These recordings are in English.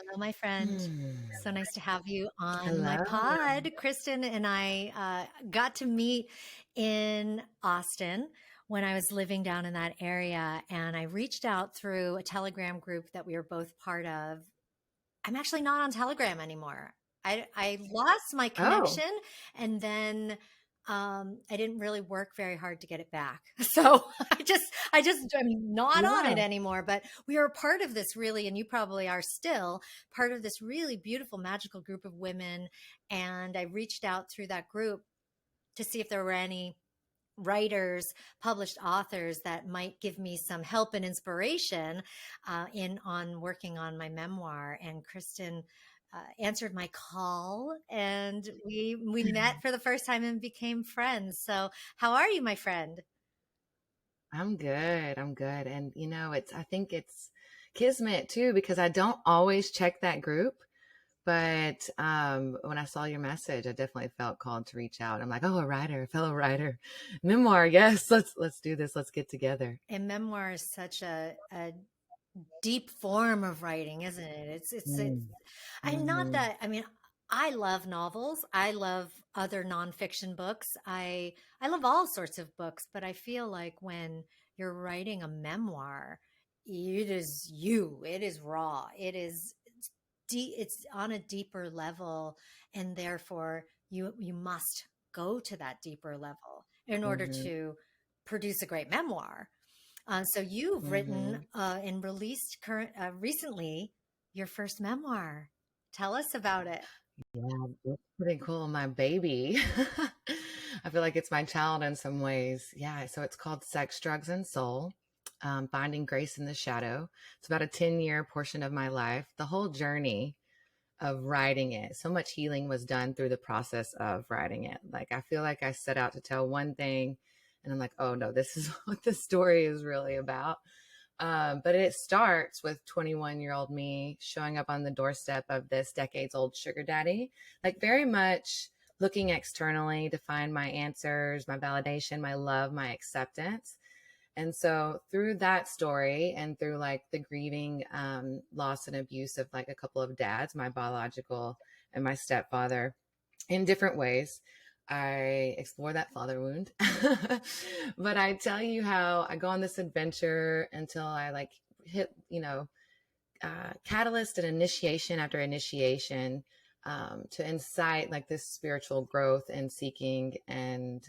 Hello, my friend. Hmm. So nice to have you on my Hello. pod. Kristen and I got to meet in Austin when I was living down in that area, and I reached out through a Telegram group that we were both part of. I'm actually not on Telegram anymore. I lost my Oh, connection, and then I didn't really work very hard to get it back. So I'm not on it yeah. anymore. But we are a part of this really, and you probably are still part of this really beautiful, magical group of women. And I reached out through that group to see if there were any writers, published authors that might give me some help and inspiration in on working on my memoir. And Kristen answered my call, and we met for the first time and became friends. So, how are you, my friend? I'm good. I'm good. And I think it's kismet too, because I don't always check that group. But when I saw your message, I definitely felt called to reach out. I'm like, oh, a writer, a fellow writer, memoir. Yes, let's do this. Let's get together. And memoir is such a deep form of writing, isn't it? It's Mm. I'm not Hmm. that, I mean, I love novels. I love other nonfiction books. I love all sorts of books, but I feel like when you're writing a memoir, it is you. It is raw. It's deep, it's on a deeper level, and therefore you must go to that deeper level in order Hmm. to produce a great memoir. So you've written Hmm. and released recently your first memoir. Tell us about it. Yeah, that's pretty cool. My baby. I feel like it's my child in some ways. Yeah, so it's called Sex, Drugs, and Soul, Finding Grace in the Shadow. It's about a 10-year portion of my life, the whole journey of writing it. So much healing was done through the process of writing it. Like, I feel like I set out to tell one thing, and I'm like, oh no, this is what the story is really about. But it starts with 21-year-old me showing up on the doorstep of this decades old sugar daddy, like very much looking externally to find my answers, my validation, my love, my acceptance. And so through that story and through like the grieving loss and abuse of like a couple of dads, my biological and my stepfather, in different ways, I explore that father wound. But I tell you how I go on this adventure until I like hit, catalyst and initiation after initiation, to incite like this spiritual growth and seeking, and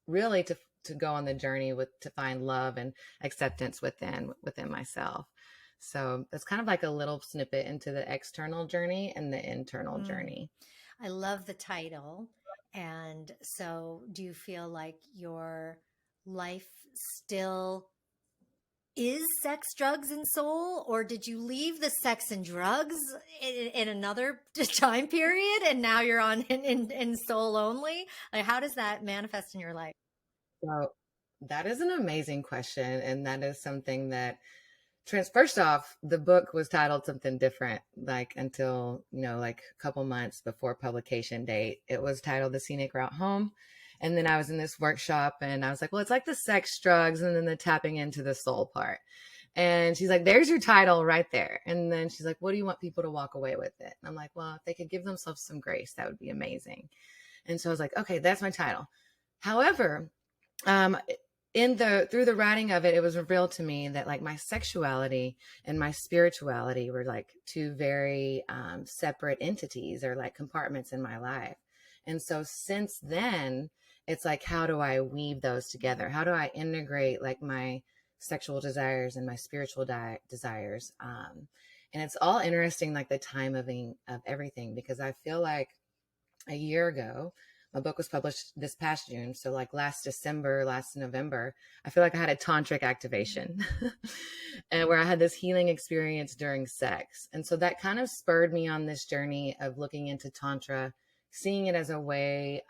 really to go on the journey with to find love and acceptance within myself. So that's kind of like a little snippet into the external journey and the internal Mm, journey. I love the title. And so, do you feel like your life still is sex, drugs, and soul, or did you leave the sex and drugs in another time period, and now you're on in soul only? Like, how does that manifest in your life? So that is an amazing question. And that is something that first off, the book was titled something different, like until, like a couple months before publication date. It was titled The Scenic Route Home. And then I was in this workshop and I was like, well, it's like the sex, drugs, and then the tapping into the soul part. And she's like, there's your title right there. And then she's like, what do you want people to walk away with it? And I'm like, well, if they could give themselves some grace, that would be amazing. And so I was like, okay, that's my title. However, um, in the through the writing of it, it was revealed to me that like my sexuality and my spirituality were like two very separate entities or like compartments in my life. And so since then, it's like, how do I weave those together? How do I integrate like my sexual desires and my spiritual desires? And it's all interesting, like the time of everything, because I feel like a year ago. My book was published this past June. So, like last December, last November, I feel like I had a tantric activation and where I had this healing experience during sex. And so that kind of spurred me on this journey of looking into Tantra, seeing it as a way,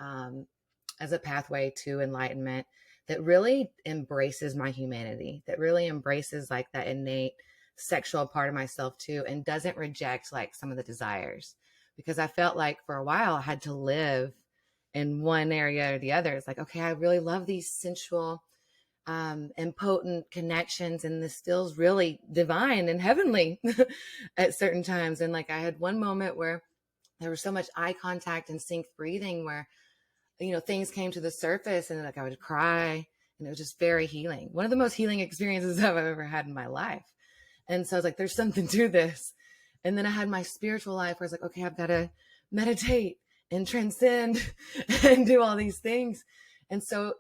as a pathway to enlightenment that really embraces my humanity, that really embraces like that innate sexual part of myself too, and doesn't reject like some of the desires. Because I felt like for a while I had to live in one area or the other. It's like, okay, I really love these sensual and potent connections. And this feels really divine and heavenly at certain times. And like I had one moment where there was so much eye contact and synced breathing where, things came to the surface and like I would cry, and it was just very healing. One of the most healing experiences I've ever had in my life. And so I was like, there's something to this. And then I had my spiritual life where I was like, okay, I've got to meditate and transcend and do all these things. And so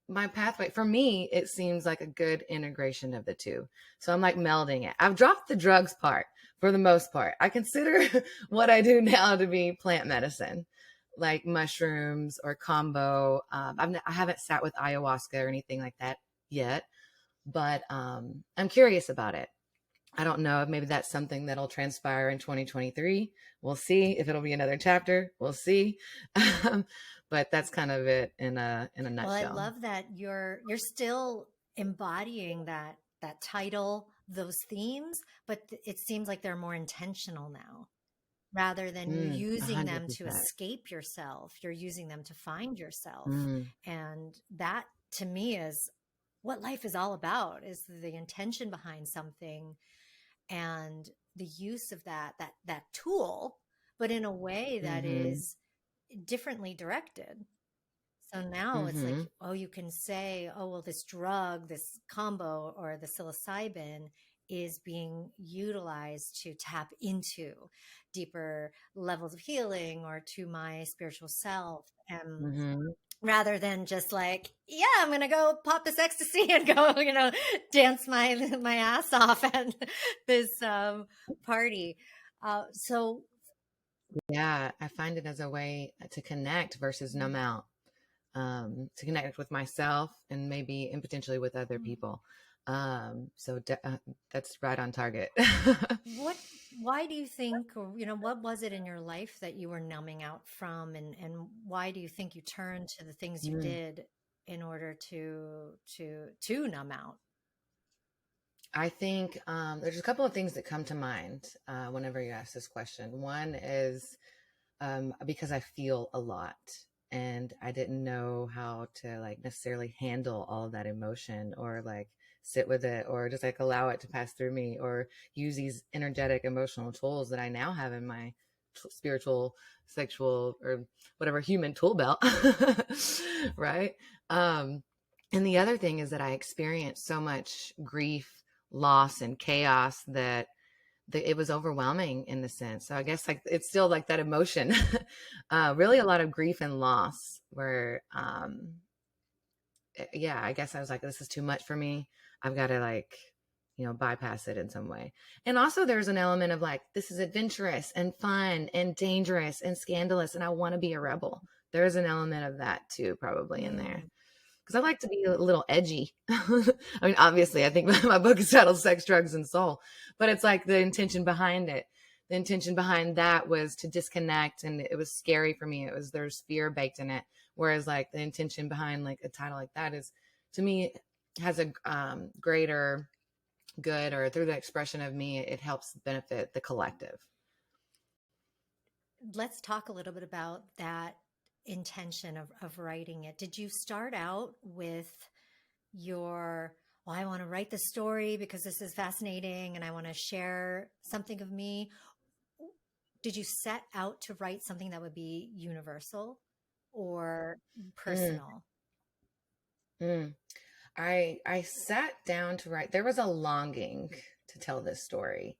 my pathway, for me, it seems like a good integration of the two. So I'm like melding it. I've dropped the drugs part for the most part. I consider what I do now to be plant medicine, like mushrooms or combo. I haven't sat with ayahuasca or anything like that yet, but I'm curious about it. I don't know if maybe that's something that'll transpire in 2023. We'll see if it'll be another chapter. We'll see. But that's kind of it in a Well, I nutshell. love that you're still embodying that title, those themes, but it seems like they're more intentional now. Rather than you A using hundred them to percent. escape yourself, you're using them to find yourself. Mm, And that to me is what life is all about, is the intention behind something and the use of that tool, but in a way that mm-hmm. is differently directed. So now it's like, Mm-hmm. oh, you can say, oh, well, this drug, this combo, or the psilocybin is being utilized to tap into deeper levels of healing or to my spiritual self. And Mm-hmm. rather than just like, yeah, I'm going to go pop this ecstasy and go, dance my ass off at this party. So Yeah, I find it as a way to connect versus numb out, to connect with myself and maybe and potentially with other people. That's right on target. what why do you think, or what was it in your life that you were numbing out from, and why do you think you turned to the things you Mm. did in order to numb out? I think there's a couple of things that come to mind whenever you ask this question. One is because I feel a lot and I didn't know how to like necessarily handle all of that emotion or like sit with it or just like allow it to pass through me or use these energetic emotional tools that I now have in my spiritual, sexual, or whatever human tool belt. Right. Um, and the other thing is that I experienced so much grief, loss, and chaos that it was overwhelming in the sense. So I guess like it's still like that emotion, really a lot of grief and loss where, yeah, I guess I was like, this is too much for me. I've got to like, bypass it in some way. And also there's an element of like, this is adventurous and fun and dangerous and scandalous. And I want to be a rebel. There's an element of that too, probably in there. Mm. Because I like to be a little edgy. I mean, obviously, I think my book is titled Sex, Drugs, and Soul, but it's like the intention behind it. The intention behind that was to disconnect, and it was scary for me. There's fear baked in it. Whereas, like, the intention behind like a title like that is, to me, has a greater good, or through the expression of me, it helps benefit the collective. Let's talk a little bit about that intention of writing it. Did you start out with your, well, I want to write the story because this is fascinating and I want to share something of me? Did you set out to write something that would be universal or Mm, personal? mm. I sat down to write. There was a longing to tell this story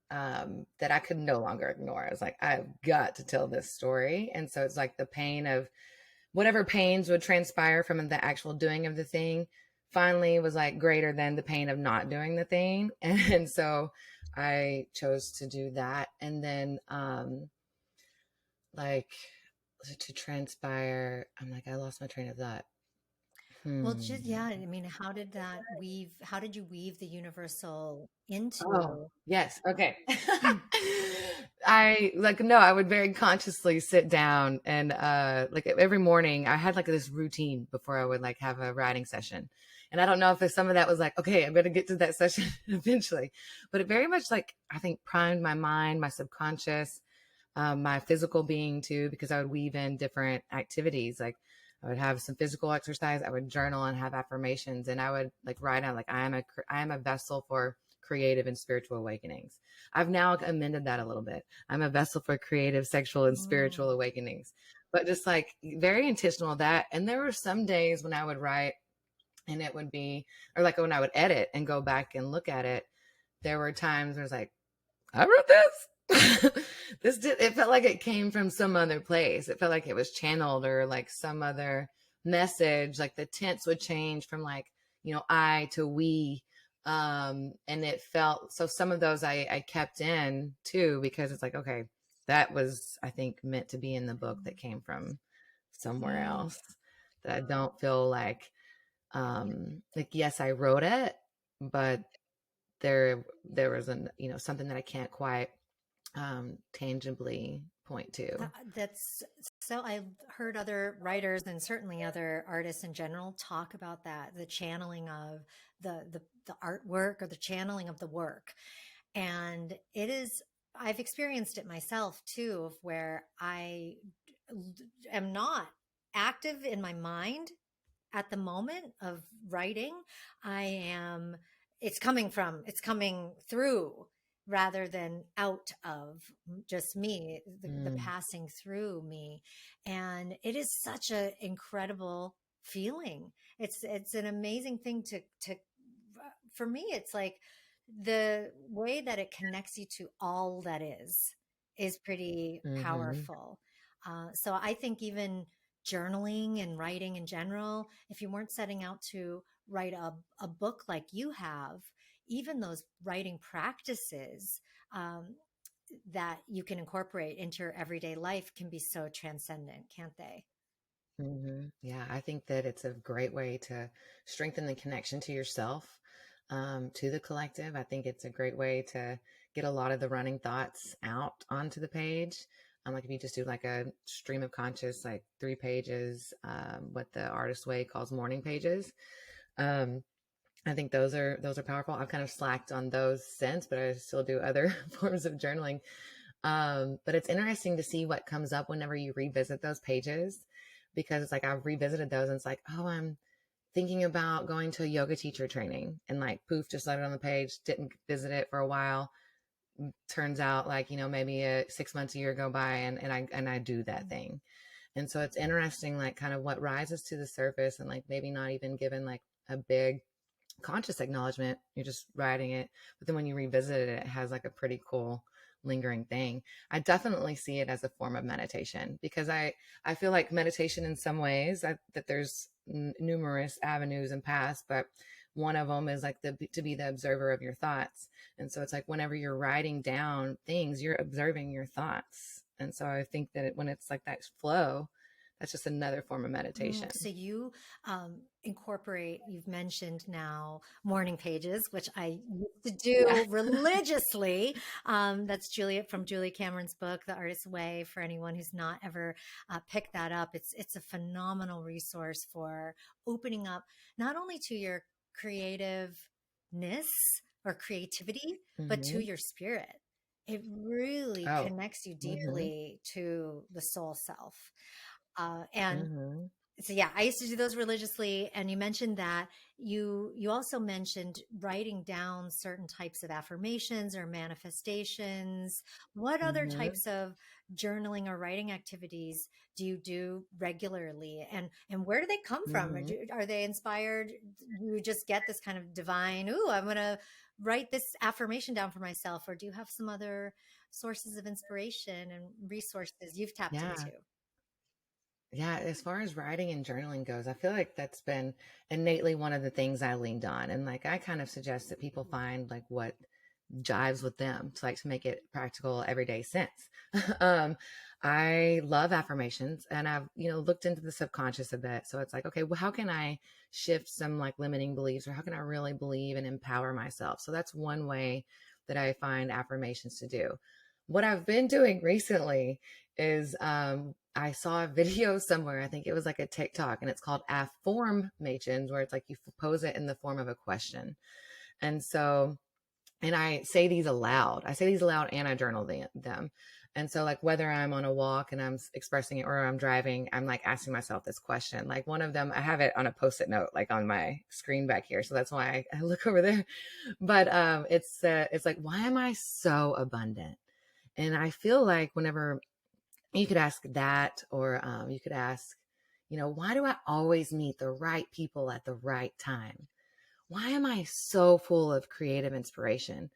that I could no longer ignore. I was like, I've got to tell this story. And so it's like the pain of whatever pains would transpire from the actual doing of the thing finally was like greater than the pain of not doing the thing. And so I chose to do that. And then like to transpire, I'm like, I lost my train of thought. Well, just, Hmm. yeah, I mean, how did you weave the universal Oh, into? yes. Okay. Mm. I like no, I would very consciously sit down and like every morning I had like this routine before I would like have a writing session. And I don't know if some of that was like, okay, I'm gonna get to that session eventually. But it very much like I think primed my mind, my subconscious, my physical being too, because I would weave in different activities. Like I would have some physical exercise. I would journal and have affirmations, and I would like write out like I am a vessel for creative and spiritual awakenings. I've now amended that a little bit. I'm a vessel for creative, sexual, and spiritual Mm. awakenings. But just like very intentional with that. And there were some days when I would write and it would be, or like when I would edit and go back and look at it, there were times where it's like, I wrote this. It felt like it came from some other place. It felt like it was channeled or like some other message. Like the tense would change from like, I to we. And it felt, so some of those I kept in too, because it's like, okay, that was, I think, meant to be in the book that came from somewhere Mm. else, that I don't feel like, yes, I wrote it, but there was something that I can't quite tangibly point to. That's so. I've heard other writers and certainly other artists in general talk about that, the channeling of the artwork or the channeling of the work. And it is, I've experienced it myself too, of where I am not active in my mind at the moment of writing. I am, it's coming through rather than out of just me, the Mm, passing through me. And it is such an incredible feeling. It's an amazing thing to, for me, it's like the way that it connects you to all that is pretty mm-hmm, powerful. So I think even journaling and writing in general, if you weren't setting out to write a book like you have, even those writing practices um, that you can incorporate into your everyday life can be so transcendent, can't they? mm-hmm. Yeah, I think that it's a great way to strengthen the connection to yourself, to the collective. I think it's a great way to get a lot of the running thoughts out onto the page. Like if you just do like a stream of conscious, like 3 pages, what the artist way calls morning pages. Um, I think those are powerful. I've kind of slacked on those since, but I still do other forms of journaling. But it's interesting to see what comes up whenever you revisit those pages, because it's like I've revisited those and it's like, oh, I'm thinking about going to a yoga teacher training, and like poof, just let it on the page, didn't visit it for a while. Turns out like, maybe 6 months, a year go by, and I do that thing. And so it's interesting, like kind of what rises to the surface and like maybe not even given like a big conscious acknowledgement. You're just writing it, but then when you revisit it, it has like a pretty cool lingering thing. I definitely see it as a form of meditation, because I feel like meditation in some ways that there's numerous avenues and paths, but one of them is like to be the observer of your thoughts. And so it's like whenever you're writing down things, you're observing your thoughts. And so I think that when it's like that flow, that's just another form of meditation. So you incorporate, you've mentioned now morning pages, which I used to Yeah. do religiously. That's Juliet from Julie Cameron's book, The Artist's Way. For anyone who's not ever picked that up, it's a phenomenal resource for opening up not only to your creativeness or creativity, but to Mm-hmm. your spirit. It really Oh. connects you Mm-hmm. deeply to the soul self. And Mm-hmm. so yeah, I used to do those religiously. And you mentioned that you also mentioned writing down certain types of affirmations or manifestations. What other Mm-hmm. types of journaling or writing activities do you do regularly, and where do they come from? Mm-hmm. Are they inspired? You just get this kind of divine, ooh, I'm going to write this affirmation down for myself, or do you have some other sources of inspiration and resources you've tapped Yeah. into? Yeah. As far as writing and journaling goes, I feel like that's been innately one of the things I leaned on. And like, I kind of suggest that people find like what jives with them to make it practical everyday sense. um, I love affirmations, and I've, looked into the subconscious a bit. So it's like, okay, well, how can I shift some like limiting beliefs, or how can I really believe and empower myself? So that's one way that I find affirmations to do. What I've been doing recently is I saw a video somewhere. I think it was like a TikTok, and it's called affirmations, where it's like you pose it in the form of a question. And so, and I say these aloud. I say these aloud and I journal them. And so like whether I'm on a walk and I'm expressing it or I'm driving, I'm like asking myself this question. Like one of them, I have it on a post-it note, like on my screen back here. So that's why I look over there. But it's like, why am I so abundant? And I feel like whenever you could ask that, or you could ask, why do I always meet the right people at the right time? Why am I so full of creative inspiration?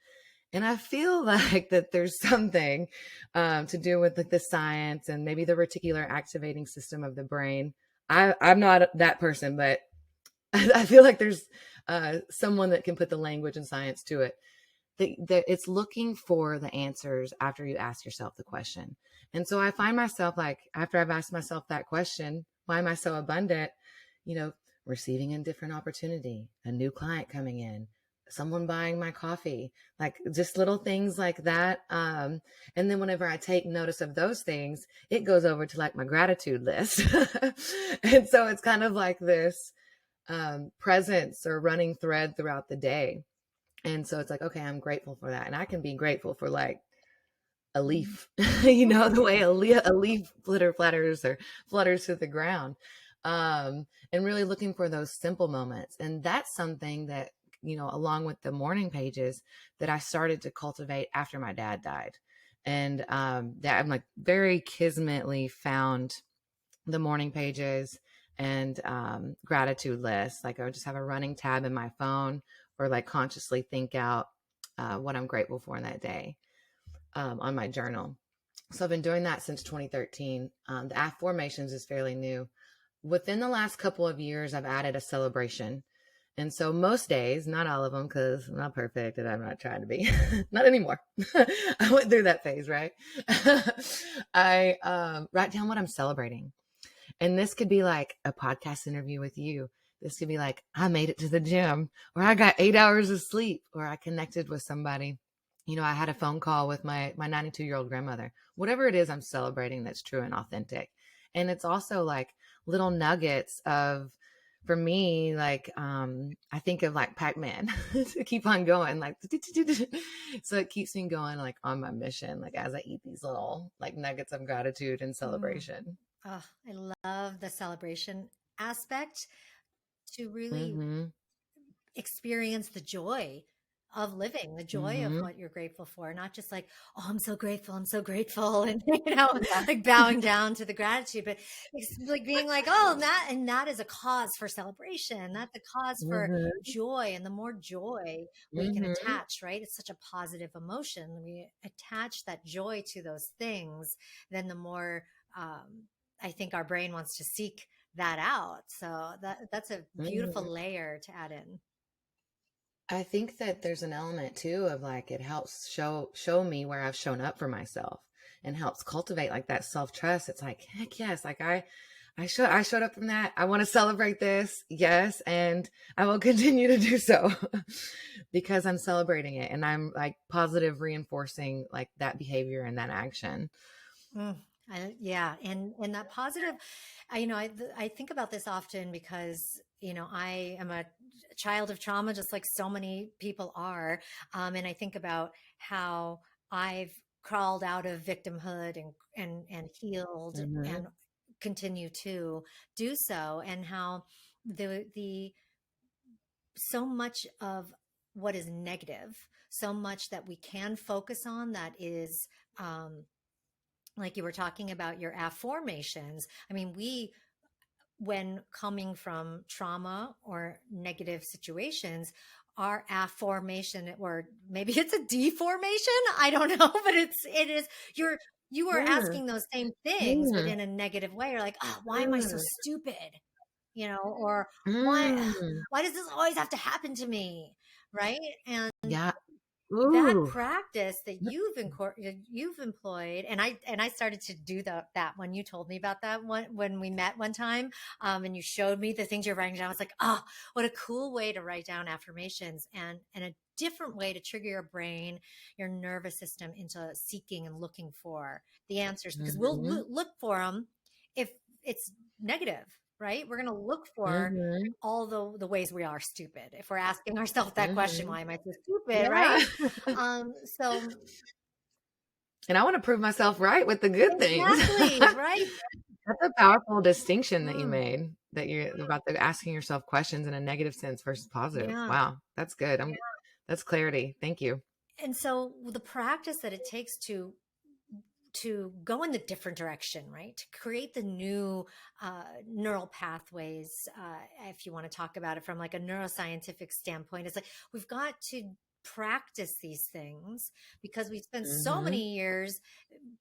And I feel like that there's something to do with like the science and maybe the reticular activating system of the brain. I'm not that person, but I feel like there's someone that can put the language and science to it. That it's looking for the answers after you ask yourself the question. And so I find myself like, after I've asked myself that question, why am I so abundant? Receiving a different opportunity, a new client coming in, someone buying my coffee, like just little things like that. And then whenever I take notice of those things, it goes over to like my gratitude list. And so it's kind of like this presence or running thread throughout the day. And so it's like, okay, I'm grateful for that. And I can be grateful for like a leaf, the way a leaf flutters or flutters to the ground. And really looking for those simple moments. And that's something that, along with the morning pages, that I started to cultivate after my dad died. And that I'm like very kismetly found the morning pages and gratitude lists. Like I would just have a running tab in my phone, or like consciously think out what I'm grateful for in that day on my journal. So I've been doing that since 2013. The affirmations is fairly new. Within the last couple of years, I've added a celebration. And so most days, not all of them, because I'm not perfect and I'm not trying to be, not anymore. I went through that phase, right? I write down what I'm celebrating. And this could be like a podcast interview with you. This could be like, I made it to the gym, or I got 8 hours of sleep, or I connected with somebody. I had a phone call with my 92-year-old grandmother. Whatever it is I'm celebrating that's true and authentic. And it's also like little nuggets of, for me, like I think of like Pac-Man to keep on going, like so it keeps me going like on my mission, like as I eat these little like nuggets of gratitude and Mm. celebration. Oh, I love the celebration aspect to really Mm-hmm. experience the joy of living, the joy of Mm-hmm. what you're grateful for, not just like, oh, I'm so grateful, I'm so grateful, and Yeah. like bowing down to the gratitude, but it's like being like, oh, that is a cause for celebration. That's a cause for Mm-hmm. joy. And the more joy we can Mm-hmm. attach, right? It's such a positive emotion. We attach that joy to those things, then the more I think our brain wants to seek that out. So that's a beautiful Mm-hmm. layer to add in. I think that there's an element too of like it helps show me where I've shown up for myself, and helps cultivate like that self-trust. It's like, heck yes, like I showed up from that. I want to celebrate this. Yes, and I will continue to do so because I'm celebrating it, and I'm like positive reinforcing like that behavior and that action. Mm, yeah, and that positive, I think about this often because I am a child of trauma, just like so many people are, and I think about how I've crawled out of victimhood and healed Mm-hmm. and continue to do so, and how the so much of what is negative, so much that we can focus on that is. Like you were talking about your affirmations. I mean, when coming from trauma or negative situations, our affirmation, or maybe it's a deformation. I don't know, but it is, you are Mm-hmm. asking those same things, but Mm-hmm. in a negative way. You're like, oh, why am I so stupid? Or Mm-hmm. why does this always have to happen to me? Right. And Yeah. that Ooh. practice that you've employed, and I started to do that when you told me about that one when we met one time, and you showed me the things you're writing down. I was like, oh, what a cool way to write down affirmations, and a different way to trigger your brain, your nervous system into seeking and looking for the answers, because we'll Mm-hmm. look for them if it's negative, right? We're going to look for Mm-hmm. all the ways we are stupid. If we're asking ourselves that question, Mm-hmm. why am I so stupid, Yeah. right? So And I want to prove myself right with the good things. Exactly, right? That's a powerful distinction that you Mm, made, that you're about the asking yourself questions in a negative sense versus positive. yeah. Wow, that's good. That's clarity. Thank you. And so the practice that it takes to go in the different direction, right? To create the new neural pathways, if you want to talk about it from like a neuroscientific standpoint, it's like we've got to practice these things because we spent so Mhm. many years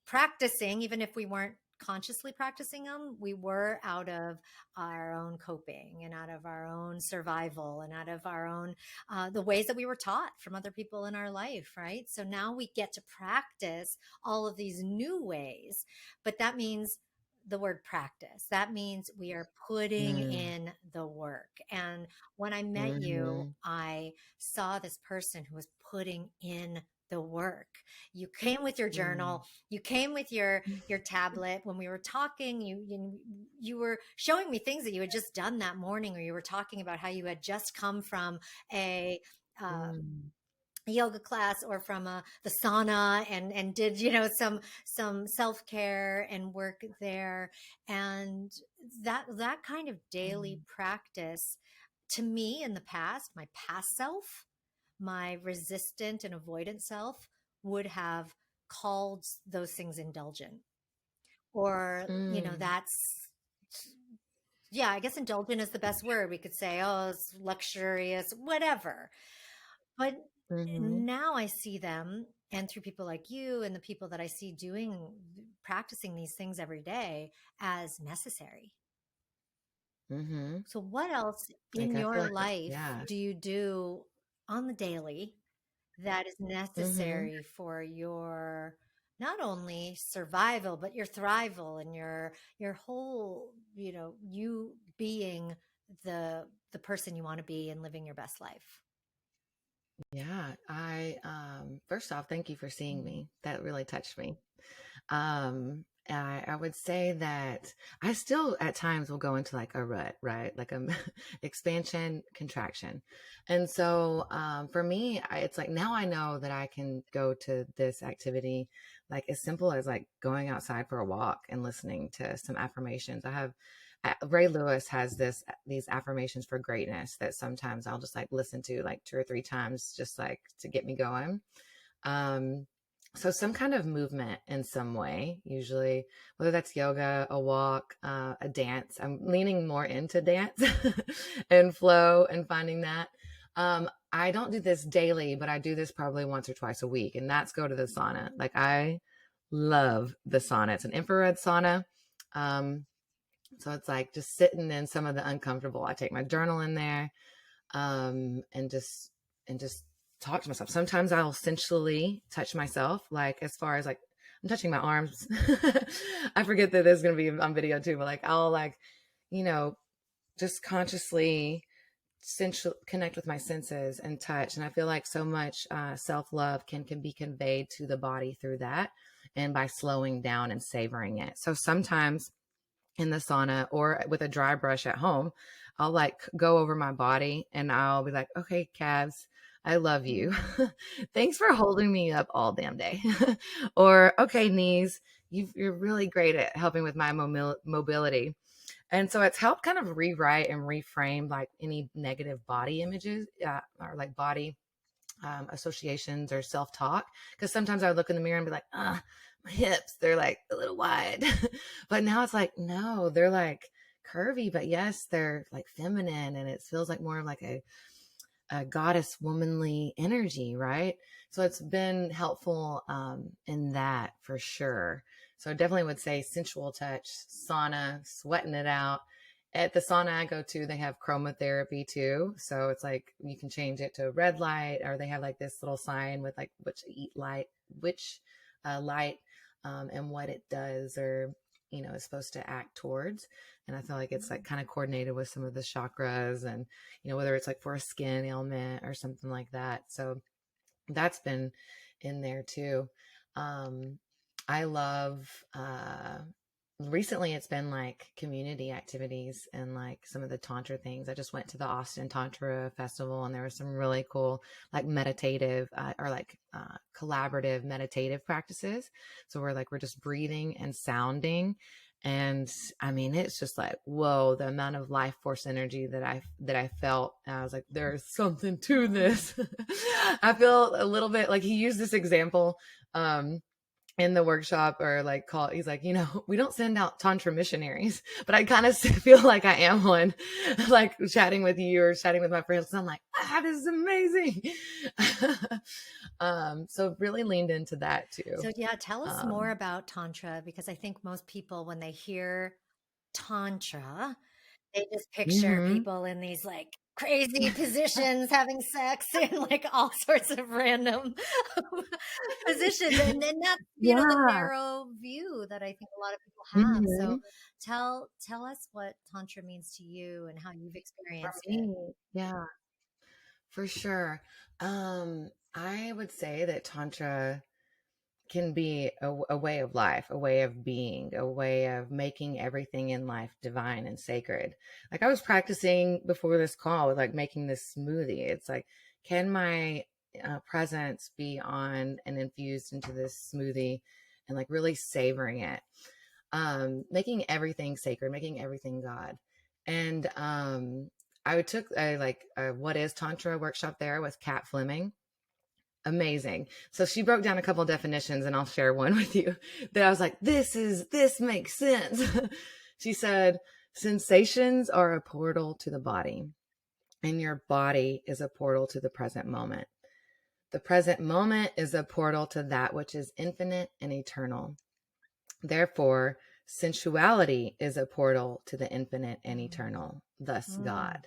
practicing, even if we weren't consciously practicing them, we were out of our own coping and out of our own survival and out of our own the ways that we were taught from other people in our life, right? So now we get to practice all of these new ways, but that means the word practice. That means we are putting Mm. in the work. And when I met you, Mhm. I saw this person who was putting in the work. You came with your Mm. journal, you came with your tablet. When we were talking, you were showing me things that you had just done that morning, or you were talking about how you had just come from a uh, Mm. yoga class or from the sauna and did some self-care and work there, and that kind of daily Mm. practice to me in the past, my past self, my resistant and avoidant self would have called those things indulgent, or Mm. that's, yeah, I guess indulgent is the best word. We could say, oh, it's luxurious, whatever. But Mhm. now I see them, and through people like you and the people that I see doing, practicing these things every day, as necessary. Mhm. So, what else Like, in I feel your like life yeah. do you do on the daily that is Mhm. necessary for your not only survival but your thrival and your whole, you being the person you want to be and living your best life? Yeah, first off, thank you for seeing Mm. me. That really touched me. I would say that I still at times will go into like a rut, right? Like a expansion, contraction. And so for me, it's like now I know that I can go to this activity like as simple as like going outside for a walk and listening to some affirmations. Ray Lewis has these affirmations for greatness that sometimes I'll just like listen to like two or three times just like to get me going. Um, so some kind of movement in some way, usually, whether that's yoga, a walk, a dance. I'm leaning more into dance and flow and finding that. I don't do this daily, but I do this probably once or twice a week, and that's go to the sauna. Like I love the sauna. It's an infrared sauna. Um, so it's like just sitting in some of the uncomfortable. I take my journal in there, and just talk to myself. Sometimes I'll sensually touch myself, like as far as like I'm touching my arms. I forget that there's gonna be on video too, but like I'll like, you know, just consciously sensual connect with my senses and touch. And I feel like so much self-love can be conveyed to the body through that and by slowing down and savoring it. So sometimes in the sauna or with a dry brush at home, I'll like go over my body and I'll be like, okay, calves, I love you. Mm. Thanks for holding me up all damn day. Or, okay, knees, you're really great at helping with my mobility. And so it's helped kind of rewrite and reframe like any negative body images or like body associations or self talk. Because sometimes I would look in the mirror and be like, my hips, they're like a little wide. But now it's like, no, they're like curvy, but yes, they're like feminine and it feels like more of like a goddess womanly energy, right? So it's been helpful in that for sure. So I definitely would say sensual touch, sauna, sweating it out. At the sauna I go to, they have chromotherapy too. So it's like you can change it to red light, or they have like this little sign with like which light, and what it does or is supposed to act towards. And I feel like it's like kind of coordinated with some of the chakras and whether it's like for a skin ailment or something like that. So that's been in there too. Um, I love recently it's been like community activities and like some of the tantra things. I just went to the Austin Tantra Festival, and there was some really cool like meditative or like collaborative meditative practices. So we're just breathing and sounding, and I mean it's just like, whoa, the amount of life force energy that I felt. And I was like, there's something to this. I feel a little bit like he used this example in the workshop, or like he's like, we don't send out tantra missionaries, but I kind of feel like I am one, like chatting with you or chatting with my friends. And I'm like, this is amazing. So really leaned into that too. So yeah, tell us more Um, about Tantra, because I think most people, when they hear Tantra, they just picture mhm. people in these like crazy positions having sex in like all sorts of random positions. And that's, the Yeah. narrow view that I think a lot of people have. So Mhm. tell us what Tantra means to you and how you've For experienced it. me, yeah, for sure. I would say that Tantra can be a way of life, a way of being, a way of making everything in life divine and sacred. Like I was practicing before this call with like making this smoothie. It's like, can my presence be on and infused into this smoothie and like really savoring it, making everything sacred, making everything God. And I took a what is Tantra workshop there with Kat Fleming. Amazing. So she broke down a couple of definitions, and I'll share one with you that I was like, this makes sense. She said, sensations are a portal to the body, and your body is a portal to the present moment. The present moment is a portal to that which is infinite and eternal. Therefore, sensuality is a portal to the infinite and eternal, thus Mm, God.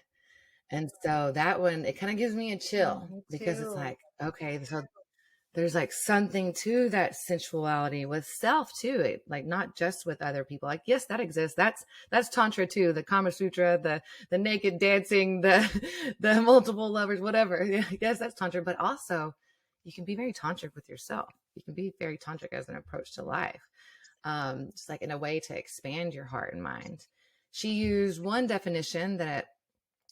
And so that one, it kind of gives me a chill me because it's too. like, okay, so there's like something to that sensuality with self too. It, like not just with other people. Like yes, that exists. That's tantra too. The Kama Sutra, the naked dancing, the multiple lovers, whatever. Yes, that's tantra. But also, you can be very tantric with yourself. You can be very tantric as an approach to life. Just like in a way to expand your heart and mind. She used one definition that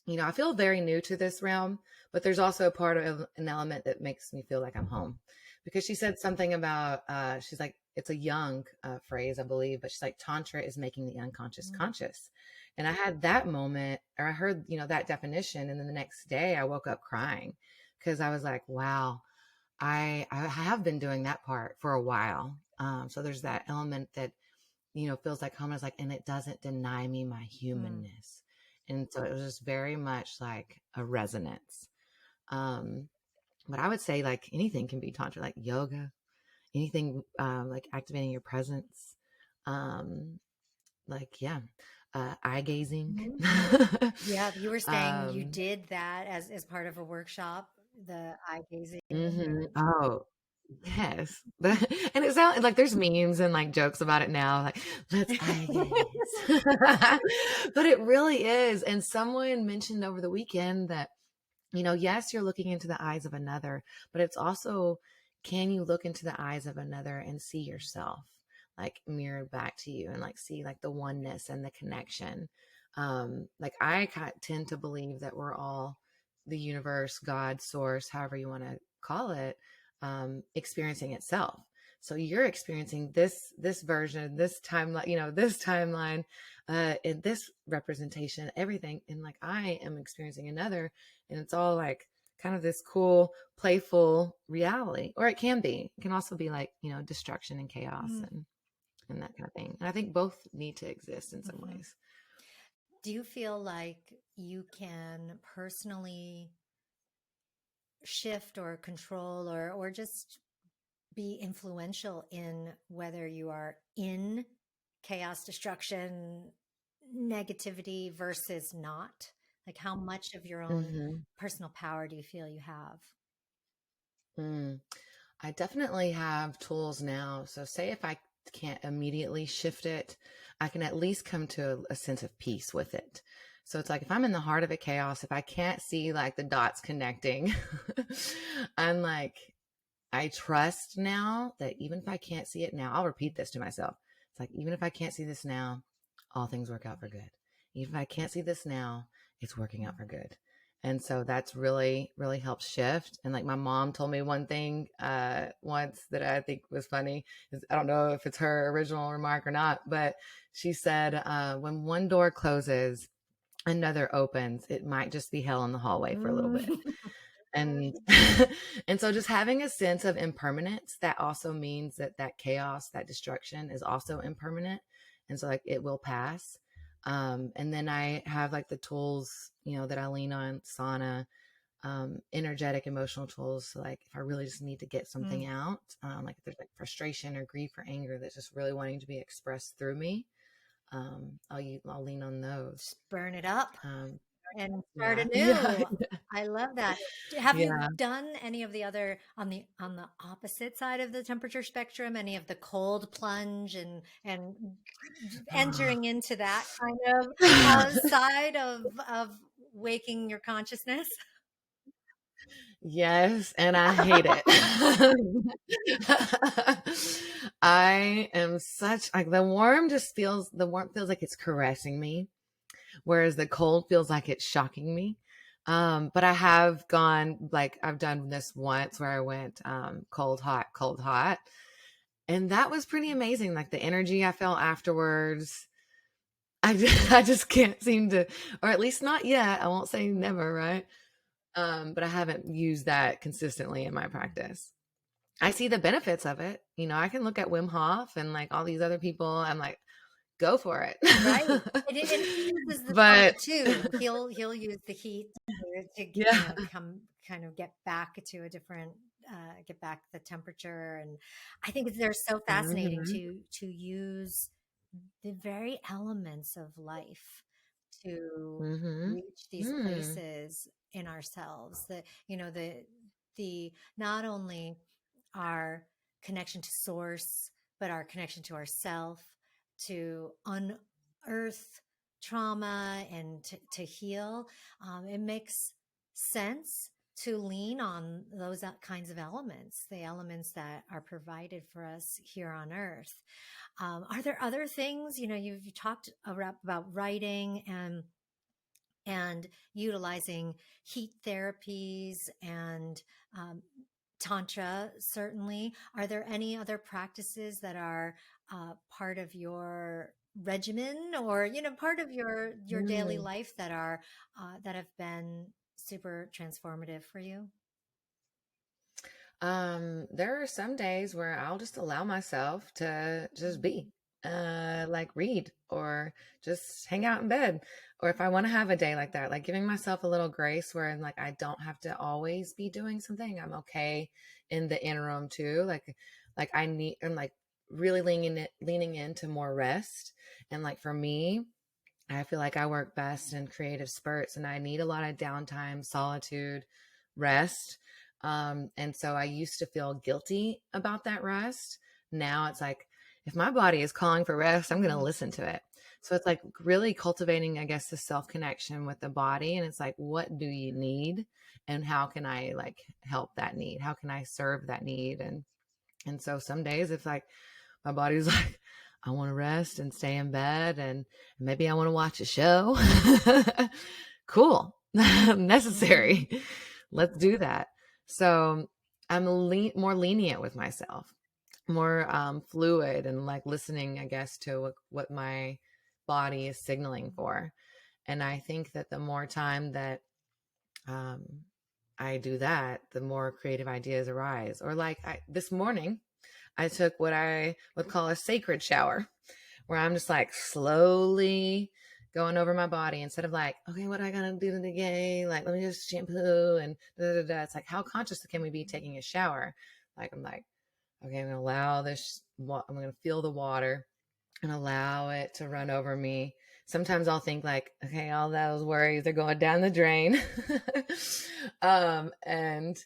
I feel very new to this realm, but there's also a part of an element that makes me feel like I'm home, because she said something about, she's like, it's a young phrase, I believe, but she's like, Tantra is making the unconscious Mm, conscious. And I had that moment, or I heard, that definition. And then the next day I woke up crying because I was like, wow, I have been doing that part for a while. So there's that element that feels like home is like, and it doesn't deny me my mm, humanness. And so it was just very much like a resonance. Um, but I would say like anything can be tantra, like yoga, anything like activating your presence. Um, like, yeah, eye gazing. mhm. Yeah, you were saying you um, did that as part of a workshop, the eye gazing. oh, yes. And it sounds like there's memes and like jokes about it now, like, let's eye gaze. But it really is. And someone mentioned over the weekend that, yes, you're looking into the eyes of another, but it's also, can you look into the eyes of another and see yourself like mirrored back to you and like see like the oneness and the connection? Like I tend to believe that we're all the universe, God, source, however you want to call it, experiencing itself. So you're experiencing this version, this timeline, this timeline, in this representation, everything, and like I am experiencing another, and it's all like kind of this cool, playful reality, or it can be. It can also be like destruction and chaos Mm, and that kind of thing. And I think both need to exist in some mhm. ways. Do you feel like you can personally shift or control or just be influential in whether you are in chaos, destruction, negativity versus not? Like how much of your own Hmm. personal power do you feel you have? Mm. I definitely have tools now. So, say if I can't immediately shift it, I can at least come to a sense of peace with it. So, it's like if I'm in the heart of a chaos, if I can't see like the dots connecting, I'm like, I trust now that even if I can't see it now, I'll repeat this to myself. It's like, even if I can't see this now, all things work out for good. Even if I can't see this now, it's working out for good. And so that's really, really helped shift. And like my mom told me one thing once that I think was funny. I don't know if it's her original remark or not, but she said, when one door closes, another opens. It might just be hell in the hallway for a little bit. And and so just having a sense of impermanence, that also means that that chaos, that destruction is also impermanent. And so like it will pass. And then I have like the tools, that I lean on, sauna, energetic, emotional tools. So like if I really just need to get something out, like if there's like frustration or grief or anger that's just really wanting to be expressed through me, I'll lean on those. Just burn it up and start Yeah. anew. I love that. Have you Yeah. done any of the other on the opposite side of the temperature spectrum? Any of the cold plunge and entering into that kind of side of waking your consciousness? Yes, and I hate it. I am such like the warmth feels like it's caressing me, whereas the cold feels like it's shocking me. But I have gone like I've done this once where I went cold, hot. And that was pretty amazing. Like the energy I felt afterwards. I just can't seem to, or at least not yet. I won't say never, right? But I haven't used that consistently in my practice. I see the benefits of it. I can look at Wim Hof and like all these other people. I'm like, go for it. Right. And he uses the sauna But too. He'll use the heat to yeah. come kind of get back to a different get back the temperature. And I think they're so fascinating Mhm. to use the very elements of life to Mhm. reach these Mm. places in ourselves that the not only our connection to source but our connection to ourself to unearth trauma and to heal. It makes sense to lean on those kinds of elements, the elements that are provided for us here on earth. Are there other things, you've talked about writing and utilizing heat therapies and tantra, certainly. Are there any other practices that are part of your regimen or part of your daily Mm. life that are that have been super transformative for you? There are some days where I'll just allow myself to just be, like read or just hang out in bed. Or if I want to have a day like that, like giving myself a little grace where like I don't have to always be doing something. I'm okay in the interim too. Like I'm like really leaning into more rest. And like for me, I feel like I work best in creative spurts and I need a lot of downtime, solitude, rest. And so I used to feel guilty about that rest. Now it's like, if my body is calling for rest, I'm going to Mhm. listen to it. So it's like really cultivating, I guess, the self connection with the body. And it's like, what do you need? And how can I like help that need? How can I serve that need? And so some days it's like, my body's like, I want to rest and stay in bed and maybe I want to watch a show. Cool. Mhm. Necessary. Let's do that. So I'm more lenient with myself, more fluid and like listening, I guess, to what my body is signaling for. And I think that the more time that um, I do that, the more creative ideas arise. Or like this morning, I took what I would call a sacred shower, where I'm just like slowly going over my body instead of like, okay, what I gotta do today? Like, let me just shampoo and da da da. It's like, how conscious can we be taking a shower? Like, I'm like, okay, I'm gonna allow this. I'm gonna feel the water and allow it to run over me. Sometimes I'll think like, okay, all those worries are going down the drain. And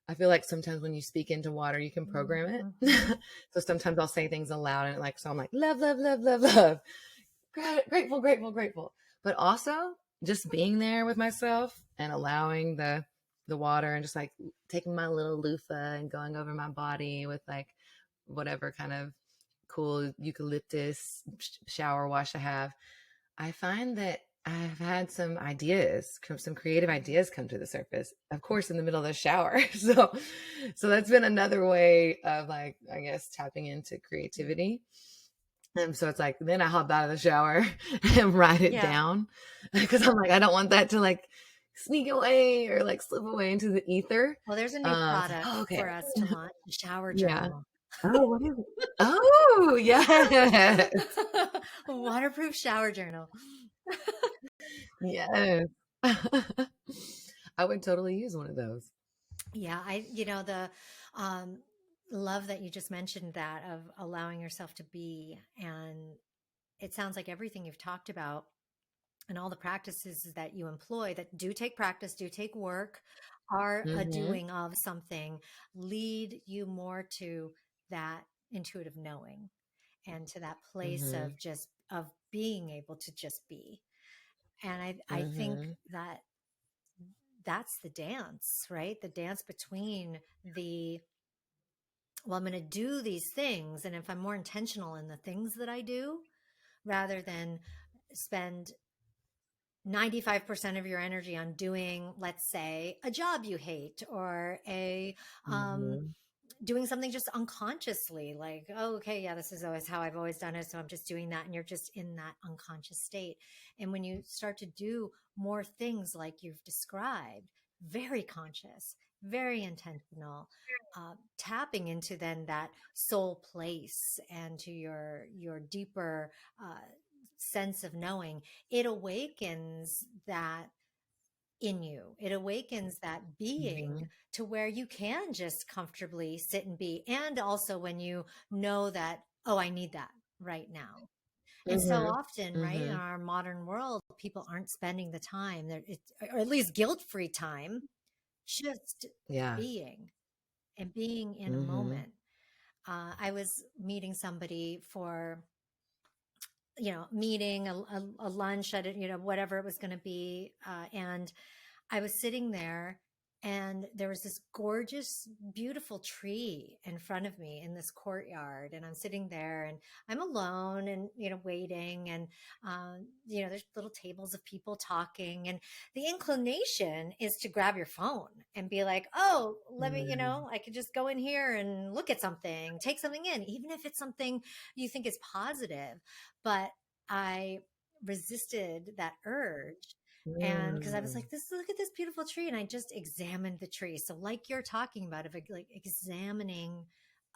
I feel like sometimes when you speak into water, you can program Mhm. it. So sometimes I'll say things aloud and like, so I'm like, love, love, love, love, love, grateful, grateful, grateful. But also just being there with myself and allowing the water and just like taking my little loofah and going over my body with like whatever kind of cool eucalyptus shower wash I have, I find that I've had some ideas, some creative ideas come to the surface, of course, in the middle of the shower. So that's been another way of like, I guess, tapping into creativity. And so it's like, then I hop out of the shower and write it Yeah. down because I'm like, I don't want that to like sneak away or like slip away into the ether. Well, there's a new It's like, product oh, okay. for us to launch, a shower Yeah. journal. Oh, what is it? Oh, yes. A waterproof shower journal. Yes. I would totally use one of those. Yeah, the um, love that you just mentioned, that of allowing yourself to be. And it sounds like everything you've talked about and all the practices that you employ that do take practice, do take work, are a Mm-hmm. doing of something, lead you more to that intuitive knowing and to that place Mm-hmm. of just of being able to just be. And I think Mm-hmm. that that's the dance, right? The dance between the, well, I'm going to do these things. And if I'm more intentional in the things that I do, rather than spend 95% of your energy on doing, let's say, a job you hate, or a Mm-hmm. doing something just unconsciously, like, oh, okay, yeah, this is always how I've always done it, so I'm just doing that, and you're just in that unconscious state. And when you start to do more things like you've described, very conscious, very intentional, tapping into then that soul place and to your deeper sense of knowing, it awakens that in you. It awakens that being Mm-hmm. to where you can just comfortably sit and be. And also when you know that, oh, I need that right now. And so Mm-hmm. often, right, in Mm-hmm. our modern world, people aren't spending the time, or at least guilt free time, just Yeah. being and being in a Mm-hmm. moment. I was meeting somebody for, meeting, a lunch at, whatever it was going to be. And I was sitting there, and there was this gorgeous, beautiful tree in front of me in this courtyard. And I'm sitting there and I'm alone and, waiting. And, there's little tables of people talking. And the inclination is to grab your phone and be like, oh, let me, Mm-hmm. I could just go in here and look at something, take something in, even if it's something you think is positive. But I resisted that urge. And because I was Mm-hmm. like, look at this beautiful tree. And I just examined the tree. So, like you're talking about, of like examining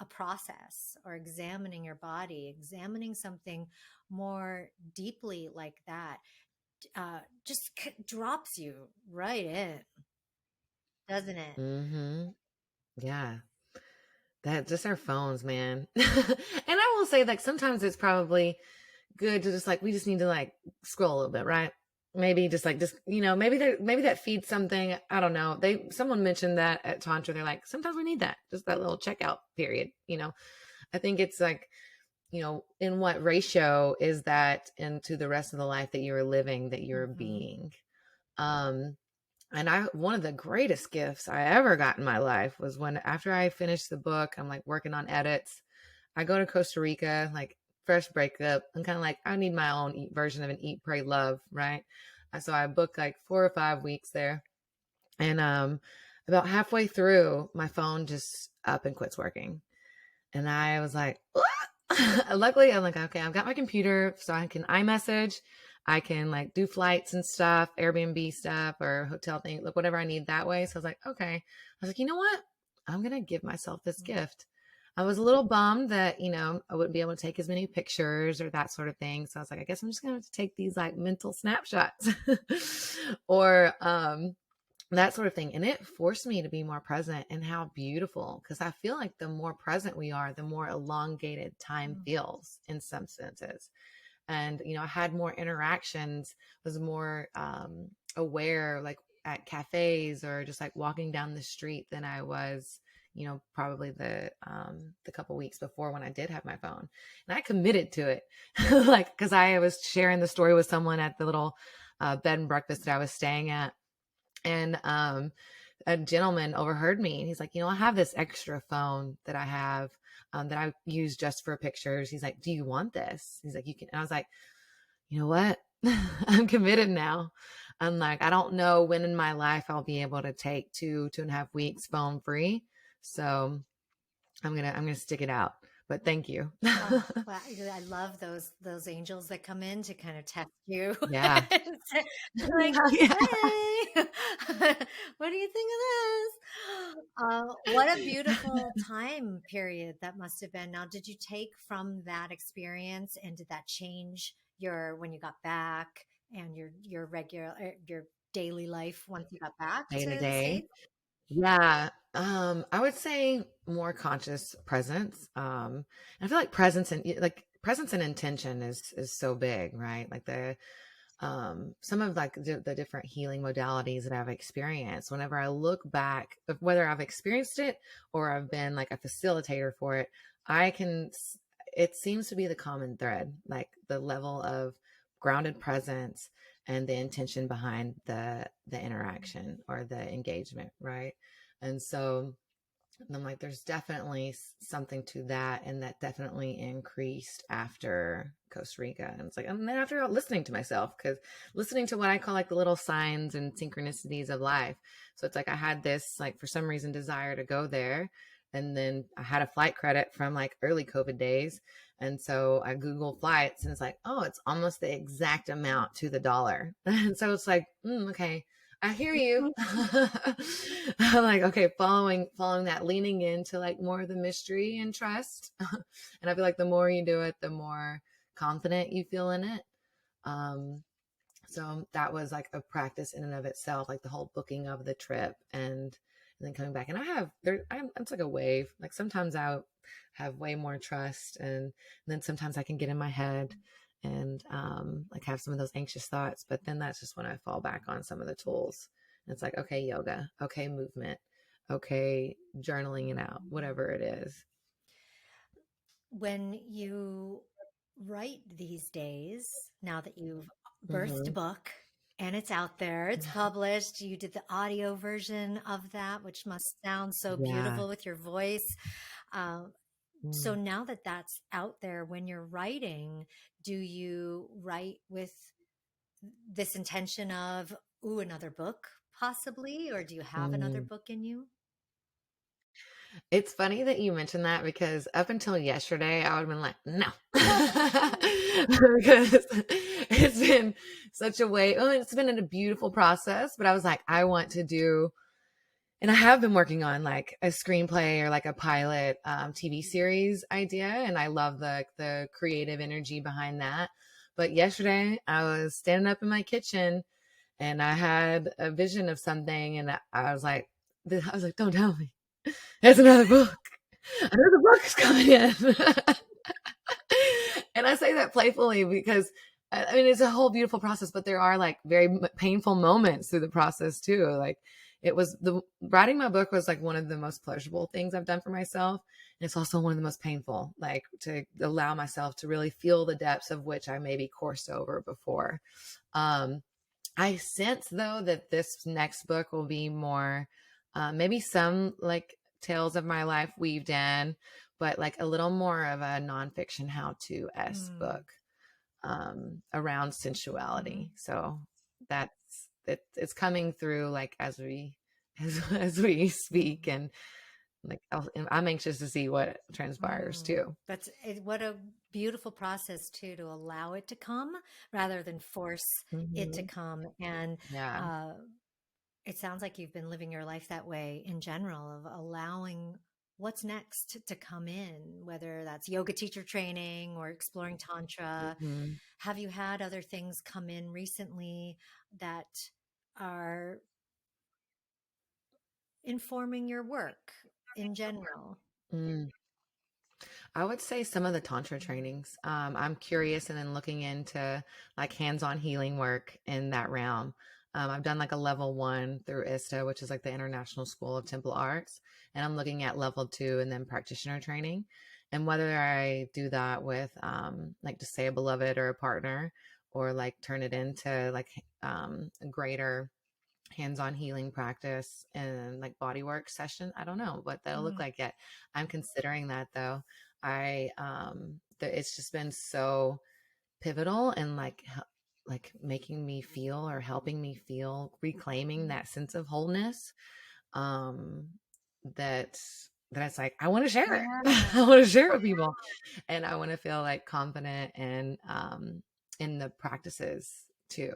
a process or examining your body, examining something more deeply like that, just drops you right in, doesn't it? Mm-hmm. Yeah. That just our phones, man. And I will say, like, sometimes it's probably good to just like, we just need to like scroll a little bit, right? Maybe just like, maybe that feeds something. I don't know. Someone mentioned that at Tantra. They're like, sometimes we need that, just that little checkout period. I think it's like, in what ratio is that into the rest of the life that you're living, that you're Hmm. being? Um, and one of the greatest gifts I ever got in my life was when, after I finished the book, I'm like working on edits. I go to Costa Rica, like fresh breakup. I'm kind of like, I need my own version of an eat, pray, love, right? So I booked like 4 or 5 weeks there. And about halfway through, my phone just up and quits working. And I was like, luckily, I'm like, okay, I've got my computer, so I can iMessage. I can like do flights and stuff, Airbnb stuff or hotel thing, look, whatever I need that way. So I was like, okay. I was like, you know what? I'm going to give myself this gift. I was a little bummed that, I wouldn't be able to take as many pictures or that sort of thing. So I was like, I guess I'm just going to have to take these like mental snapshots or, that sort of thing. And it forced me to be more present, and how beautiful, because I feel like the more present we are, the more elongated time feels in some senses. And, I had more interactions, was more aware, like at cafes or just like walking down the street, than I was, probably the couple weeks before when I did have my phone. And I committed to it, like, because I was sharing the story with someone at the little bed and breakfast that I was staying at. And a gentleman overheard me, and he's like, I have this extra phone that I have, that I use just for pictures. He's like, do you want this? He's like, you can. And I was like, you know what? I'm committed now. I'm like, I don't know when in my life I'll be able to take 2.5 weeks phone free. So I'm gonna stick it out. But thank you. Oh, well, I love those angels that come in to kind of test you. Yeah. Like, Yeah. hey, what do you think of this? What a beautiful time period that must have been. Now, did you take from that experience, and did that change your when you got back, and your regular your daily life once you got back Day to to the day. States? Yeah. I would say more conscious presence. I feel like presence and intention is so big, right? Like some of like the different healing modalities that I've experienced, whenever I look back, whether I've experienced it or I've been like a facilitator for it, I can, it seems to be the common thread, like the level of grounded presence and the intention behind the interaction or the engagement, right? And so I'm like, there's definitely something to that. And that definitely increased after Costa Rica. And it's like, and then after listening to myself, because listening to what I call like the little signs and synchronicities of life. So it's like, I had this, like, for some reason, desire to go there. And then I had a flight credit from like early COVID days. And so I Googled flights, and it's like, oh, it's almost the exact amount to the dollar. And so it's like, okay, I hear you. I'm like, okay, following that, leaning into like more of the mystery and trust. And I feel like the more you do it, the more confident you feel in it. Um, so that was like a practice in and of itself, like the whole booking of the trip and then coming back. And it's like a wave. Like sometimes I have way more trust, and then sometimes I can get in my head and like have some of those anxious thoughts. But then that's just when I fall back on some of the tools. And it's like, okay, yoga, okay, movement, okay, journaling it out, whatever it is. When you write these days, now that you've birthed a Mm-hmm. book and it's out there, it's published, you did the audio version of that, which must sound so Yeah. beautiful with your voice. Uh, so Mm. now that that's out there, when you're writing, do you write with this intention of, ooh, another book possibly, or do you have another Mm. book in you? It's funny that you mentioned that, because up until yesterday, I would have been like, no. Because it's been such a way, oh, it's been a beautiful process, but I was like, I want to do, and I have been working on like a screenplay or like a pilot TV series idea. And I love the creative energy behind that. But yesterday, I was standing up in my kitchen and I had a vision of something, and I was like, don't tell me. There's another book. Another book is coming in. And I say that playfully because I mean, it's a whole beautiful process, but there are like very painful moments through the process too. Like it was the writing my book was like one of the most pleasurable things I've done for myself. And it's also one of the most painful, like to allow myself to really feel the depths of which I maybe coursed over before. Um, I sense though that this next book will be more, maybe some like tales of my life weaved in, but like a little more of a nonfiction how-to-esque Mm, book around mhm. sensuality. So that's it's coming through like as we as we speak, and like I'm anxious to see what transpires Mm. too. That's it, what a beautiful process too, to allow it to come rather than force it to Hmm. come. And Yeah. uh, it sounds like you've been living your life that way in general, of allowing what's next to come in, whether that's yoga teacher training or exploring tantra. Hmm. Have you had other things come in recently that are informing your work in general? I would say some of the tantra trainings. I'm curious and then looking into like hands-on healing work in that realm. I've done like a level 1 through ISTA, which is like the International School of Temple Arts, and I'm looking at level 2 and then practitioner training. And whether I do that with like just say a beloved or a partner, or like turn it into like a greater hands-on healing practice and like body work session. I don't know what that'll look Mm. like yet. I'm considering that though. It's just been so pivotal and like making me feel or helping me feel reclaiming that sense of wholeness um that that it's like I want to share it. Yeah. I want to share it with people, and I want to feel like confident and in the practices too.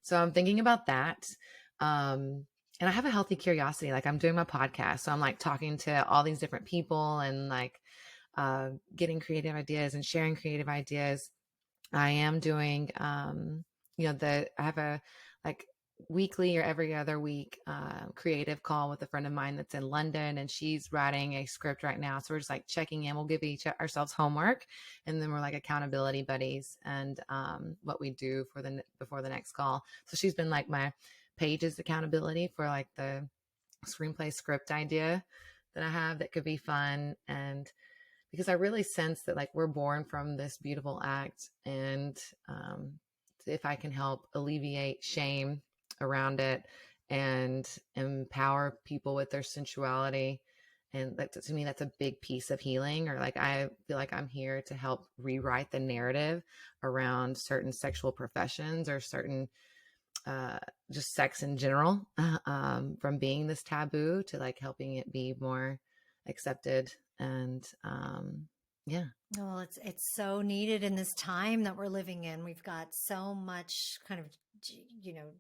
So I'm thinking about that. And I have a healthy curiosity. Like I'm doing my podcast, so I'm like talking to all these different people and like getting creative ideas and sharing creative ideas. I am doing, I have a like weekly or every other week creative call with a friend of mine that's in London, and she's writing a script right now. So we're just like checking in. We'll give each ourselves homework, and then we're like accountability buddies, and what we do for before the next call. So she's been like my pages accountability for like the screenplay script idea that I have that could be fun. And because I really sense that like we're born from this beautiful act, and if I can help alleviate shame around it and empower people with their sensuality, and that to me that's a big piece of healing. Or like I feel like I'm here to help rewrite the narrative around certain sexual professions or certain uh, just sex in general, from being this taboo to like helping it be more accepted. And yeah. Well, it's so needed in this time that we're living in. We've got so much kind of, you know,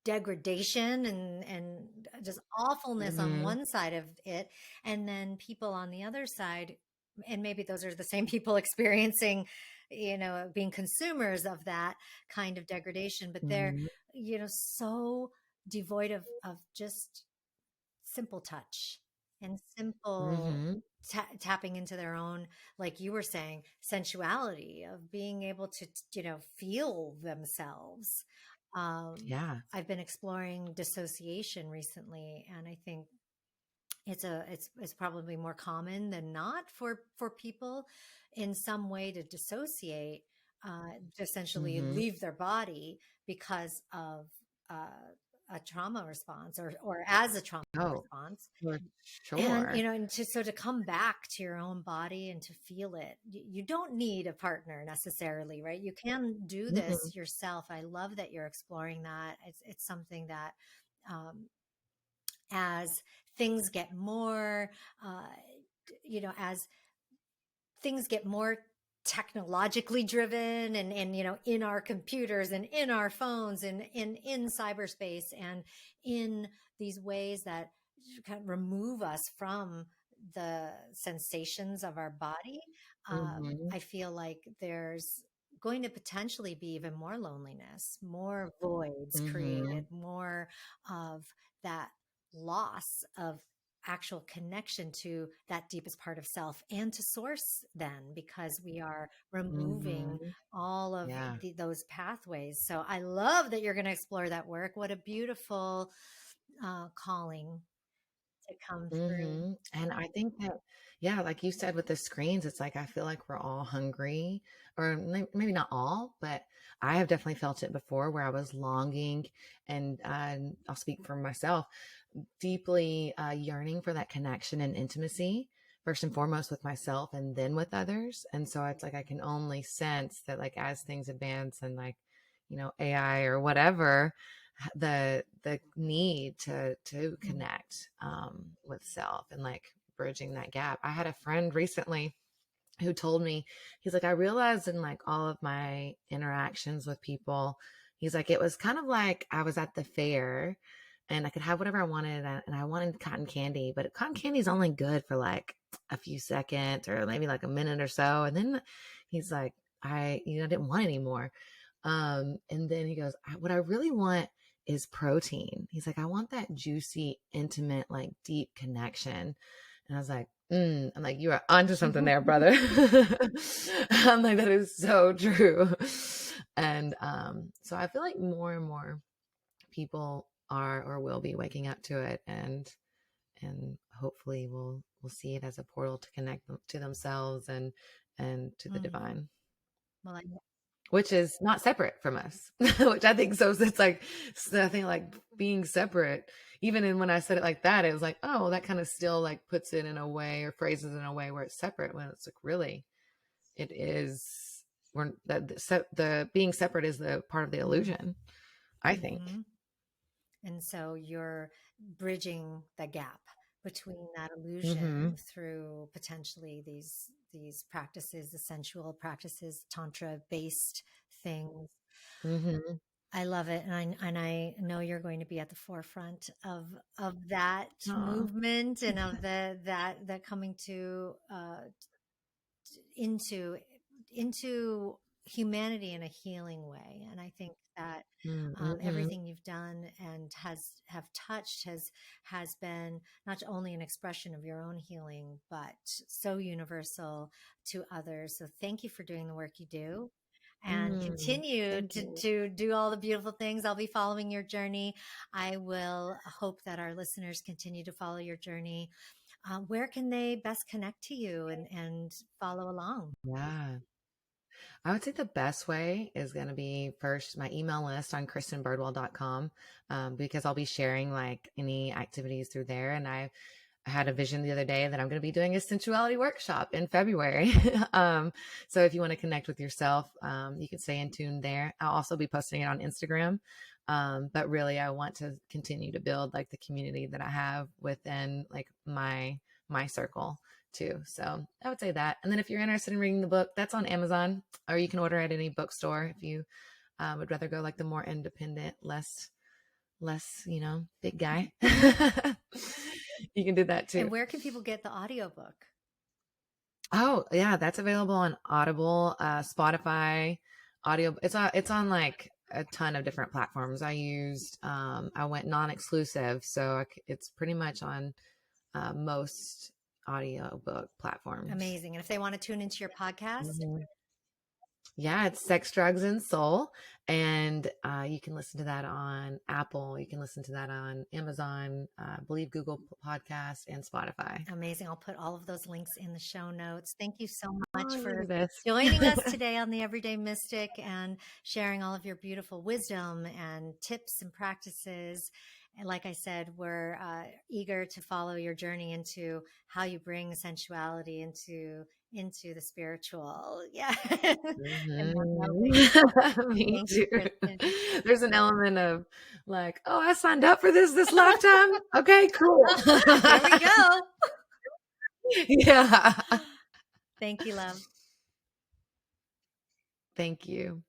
degradation and just awfulness on Mm-hmm. one side of it, and then people on the other side, and maybe those are the same people experiencing, being consumers of that kind of degradation, but they're, Mm-hmm. so devoid of just simple touch and simple Mm-hmm. tapping into their own, like you were saying, sensuality of being able to, feel themselves. um, Yeah. I've been exploring dissociation recently, and I think it's probably more common than not for people in some way to dissociate, to essentially Mm-hmm. leave their body because of a trauma response, or as a trauma Oh, response. for And sure. to come back to your own body and to feel it, you don't need a partner necessarily, right? You can do Mm-mm. this yourself. I love that you're exploring that. It's something that, um, as things get more, uh, as things get more technologically driven, and in our computers and in our phones and in cyberspace and in these ways that kind of remove us from the sensations of our body. Mm-hmm. I feel like there's going to potentially be even more loneliness, more voids Mm-hmm. created, more of that loss of actual connection to that deepest part of self and to source, then, because we are removing Mm-hmm. all of Yeah. those pathways. So I love that you're going to explore that work. What a beautiful calling to come through. Mm-hmm. And I think that, yeah, like you said with the screens, it's like I feel like we're all hungry, or maybe not all, but I have definitely felt it before where I was longing, and I'll speak for myself, deeply yearning for that connection and intimacy, first and foremost with myself and then with others. And so it's like I can only sense that, like, as things advance and like, AI or whatever, the need to Mm. connect with self and like bridging that gap. I had a friend recently who told me, he's like, I realized in like all of my interactions with people, he's like, it was kind of like I was at the fair and I could have whatever I wanted, and I wanted cotton candy, but cotton candy is only good for like a few seconds or maybe like a minute or so. And then he's like, I didn't want any more. And then he goes, what I really want is protein. He's like, I want that juicy, intimate, like deep connection. And I was like, I'm like, you are onto something there, brother. I'm like, that is so true. And so I feel like more and more people are or will be waking up to it, and hopefully we'll see it as a portal to connect them to themselves and to the Mm. divine. Well, which is not separate from us, which I think so. It's like, so I think like being separate, even in when I said it like that, it was like, oh, that kind of still like puts it in a way or phrases in a way where it's separate when it's like really, it is, we're that the being separate is the part of the illusion, I think. Mm-hmm. And so you're bridging the gap between that Mm-hmm. illusion through potentially these practices, the sensual practices, tantra based things. Mm-hmm. I love it, and I know you're going to be at the forefront of that Aw. movement and of that coming to into into humanity in a healing way. And I think that Mm-hmm. everything you've done and have touched has been not only an expression of your own healing, but so universal to others. So thank you for doing the work you do. And Mm. continue Thank you. to do all the beautiful things. I'll be following your journey. I will hope that our listeners continue to follow your journey. Where can they best connect to you and follow along? Yeah. I would say the best way is going to be first my email list on kristinbirdwell.com, because I'll be sharing like any activities through there. And I had a vision the other day that I'm going to be doing a sensuality workshop in February. So if you want to connect with yourself, you can stay in tune there. I'll also be posting it on Instagram. But really, I want to continue to build like the community that I have within like my circle too. So I would say that. And then if you're interested in reading the book, that's on Amazon, or you can order at any bookstore if you would rather go like the more independent, less, big guy. You can do that too. And where can people get the audiobook? Oh, yeah, that's available on Audible, Spotify, audio. It's on like a ton of different platforms. I went non-exclusive, so it's pretty much on most audiobook platforms. Amazing. And if they want to tune into your podcast, Mhm. Yeah, it's Sex, Drugs, and Soul. And you can listen to that on Apple. You can listen to that on Amazon, I believe Google Podcast and Spotify. amazing. I'll put all of those links in the show notes. Thank you so Oh, much you're for the best. joining us today on the Everyday Mystic and sharing all of your beautiful wisdom and tips and practices. And like I said, we're eager to follow your journey into how you bring sensuality into the spiritual. Yeah. And more Mhm. loving. Me Thank you, too. Kristin. There's an element of like, oh, I signed up for this lifetime. Okay, cool. Here we go. Yeah. Thank you, love. Thank you.